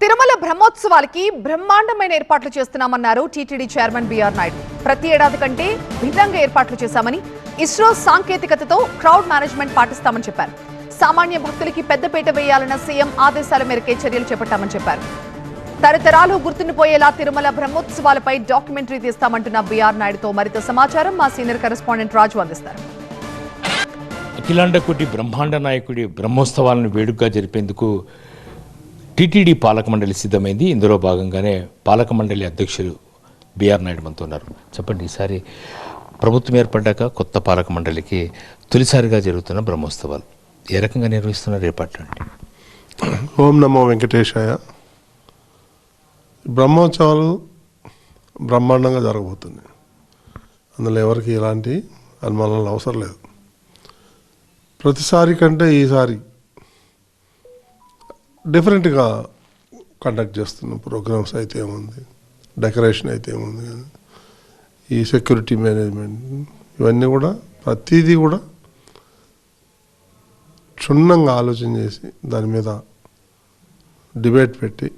తిరుమల బ్రహ్మోత్సవాలకి బ్రహ్మాండమైన ఏర్పాట్లు చేస్తున్నామన్నారు TTD chairman BR Naidu. ప్రతి ఏడాది కంటే భిన్నంగా ఏర్పాట్లు చేశామని, ఇస్రో సాంకేతికతతో క్రౌడ్ మేనేజ్మెంట్ పాటిస్తామని చెప్పారు. సామాన్య భక్తులకి పెద్దపీట వేయాలన్న సీఎం ఆదేశాల మేరకే చర్యలు చేపట్టామని చెప్పారు. తరతరాలు గుర్తుండిపోయేలా తిరుమల బ్రహ్మోత్సవాలపై డాక్యుమెంటరీ తీస్తామంటున్న బిఆర్ నాయుడుతో మరింత సమాచారం మా సీనియర్ కరెస్పాండెంట్ రాజు అందిస్తారు. అఖిలాండ కోటి బ్రహ్మాండ నాయకుడి బ్రహ్మోత్సవాలను వేడుకగా జరిపేందుకు టీటీడీ పాలక మండలి సిద్ధమైంది. ఇందులో భాగంగానే పాలక మండలి అధ్యక్షులు బిఆర్ నాయుడు మనతో ఉన్నారు. చెప్పండి, ఈసారి ప్రభుత్వం ఏర్పడ్డాక కొత్త పాలక మండలికి తొలిసారిగా జరుగుతున్న బ్రహ్మోత్సవాలు ఏ రకంగా నిర్వహిస్తున్నారు ఏర్పాట్లు అంటే? ఓం నమో వెంకటేశాయ. బ్రహ్మోత్సవాలు బ్రహ్మాండంగా జరగబోతుంది. అందులో ఎవరికి ఎలాంటి అనుమానాలు అవసరం లేదు. ప్రతిసారి కంటే ఈసారి డిఫరెంట్గా కండక్ట్ చేస్తున్నాం. ప్రోగ్రామ్స్ అయితే ఏముంది, డెకరేషన్ అయితే ఏముంది, ఈ సెక్యూరిటీ మేనేజ్మెంట్, ఇవన్నీ కూడా ప్రతిదీ కూడా క్షుణ్ణంగా ఆలోచన చేసి దాని మీద డిబేట్ పెట్టి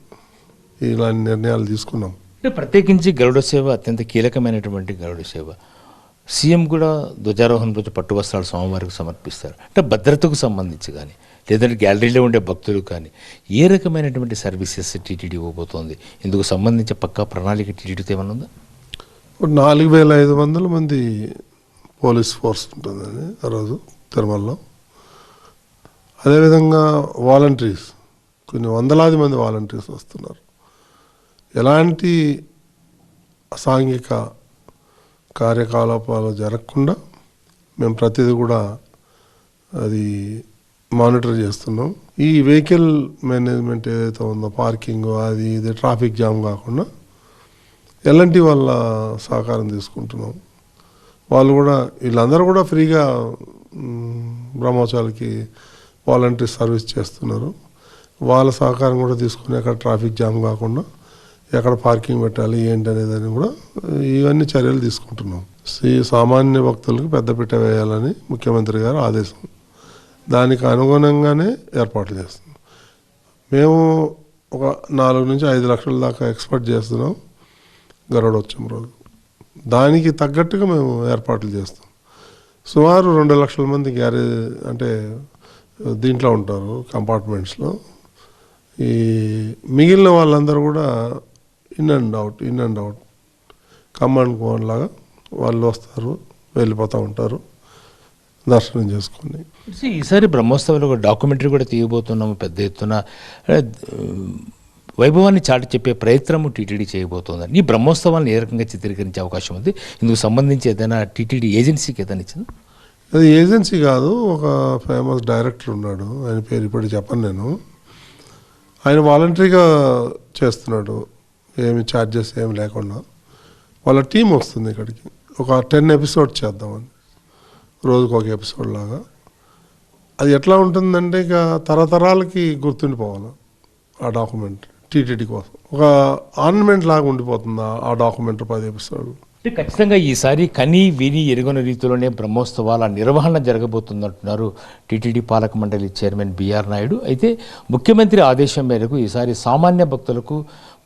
ఇలాంటి నిర్ణయాలు తీసుకున్నాం. ప్రత్యేకించి గరుడ సేవ అత్యంత కీలకమైనటువంటి గరుడ సేవ. సీఎం కూడా ధ్వజారోహణ రోజు పట్టు వస్త్రాలు స్వామివారికి సమర్పిస్తారు. అంటే భద్రతకు సంబంధించి కానీ, లేదంటే గ్యాలరీలో ఉండే భక్తులు కానీ ఏ రకమైనటువంటి సర్వీసెస్ టీటీడీ ఇవ్వబోతోంది? ఇందుకు సంబంధించి పక్కా ప్రణాళిక టీటీడీతో ఏమైనా ఉందా? 4500 మంది పోలీస్ ఫోర్స్ ఉంటుందని ఆ రోజు తిరుమలలో. అదేవిధంగా వాలంటీర్స్, కొన్ని వందలాది మంది వాలంటీర్స్ వస్తున్నారు. ఎలాంటి అసాంఘిక కార్యకలాపాలు జరగకుండా మేము ప్రతిదీ కూడా అది మానిటర్ చేస్తున్నాం. ఈ వెహికల్ మేనేజ్మెంట్ ఏదైతే ఉందో, పార్కింగ్ అది ఇది ట్రాఫిక్ జామ్ కాకుండా ఎలాంటి వాళ్ళ సహకారం తీసుకుంటున్నాం. వాళ్ళు కూడా వీళ్ళందరూ కూడా ఫ్రీగా బ్రహ్మోత్సవాలకి వాలంటీర్ సర్వీస్ చేస్తున్నారు. వాళ్ళ సహకారం కూడా తీసుకుని అక్కడ ట్రాఫిక్ జామ్ కాకుండా ఎక్కడ పార్కింగ్ పెట్టాలి ఏంటి అనేదాన్ని కూడా ఇవన్నీ చర్యలు తీసుకుంటున్నాం. సామాన్య భక్తులకు పెద్దపీట వేయాలని ముఖ్యమంత్రి గారు ఆదేశం. దానికి అనుగుణంగానే ఏర్పాట్లు చేస్తున్నాం. మేము ఒక 4 నుంచి 5 లక్షల దాకా ఎక్స్పెక్ట్ చేస్తున్నాం గరుడోత్సవం రోజు. దానికి తగ్గట్టుగా మేము ఏర్పాట్లు చేస్తాం. సుమారు 2 లక్షల మంది గ్యారేజ్ అంటే దీంట్లో ఉంటారు కంపార్ట్మెంట్స్లో. ఈ మిగిలిన వాళ్ళందరూ కూడా in and out come and go లాగా వాళ్ళు వస్తారు, వెళ్ళిపోతూ ఉంటారు దర్శనం చేసుకుని. ఈసారి బ్రహ్మోత్సవాలు ఒక డాక్యుమెంటరీ కూడా తీయబోతున్నాము. పెద్ద ఎత్తున వైభవాన్ని చాటి చెప్పే ప్రయత్నము టీటీడీ చేయబోతోందని. ఈ బ్రహ్మోత్సవాలను ఏ రకంగా చిత్రీకరించే అవకాశం ఉంది? ఇందుకు సంబంధించి ఏదైనా టీటీడీ ఏజెన్సీకి ఏదైనా ఇచ్చింది? అది ఏజెన్సీ కాదు, ఒక ఫేమస్ డైరెక్టర్ ఉన్నాడు, ఆయన పేరు ఇప్పుడు చెప్పను నేను. ఆయన వాలంటరీగా చేస్తున్నాడు, ఏమి ఛార్జెస్ ఏమి లేకుండా. వాళ్ళ టీం వస్తుంది ఇక్కడికి. ఒక 10 ఎపిసోడ్ చేద్దామని, రోజుకు ఒక ఎపిసోడ్ లాగా. అది ఎట్లా ఉంటుందంటే ఇక తరతరాలకి గుర్తుండిపోవాలి ఆ డాక్యుమెంట్. టీటీడీ కోసం ఒక ఆర్నమెంట్ లాగా ఉండిపోతుంది ఆ డాక్యుమెంట్ 10 ఎపిసోడ్లు. అంటే ఖచ్చితంగా ఈసారి కని విని ఎరుగని రీతిలోనే బ్రహ్మోత్సవాల నిర్వహణ జరగబోతుందంటున్నారు టీటీడీ పాలక మండలి చైర్మన్ బిఆర్ నాయుడు. అయితే ముఖ్యమంత్రి ఆదేశం మేరకు ఈసారి సామాన్య భక్తులకు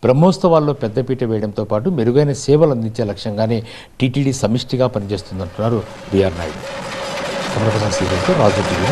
బ్రహ్మోత్సవాల్లో పెద్దపీట వేయడంతో పాటు మెరుగైన సేవలు అందించే లక్ష్యంగానే టీటీడీ సమిష్టిగా పనిచేస్తుందంటున్నారు బిఆర్ నాయుడు. రాజు టీవీ.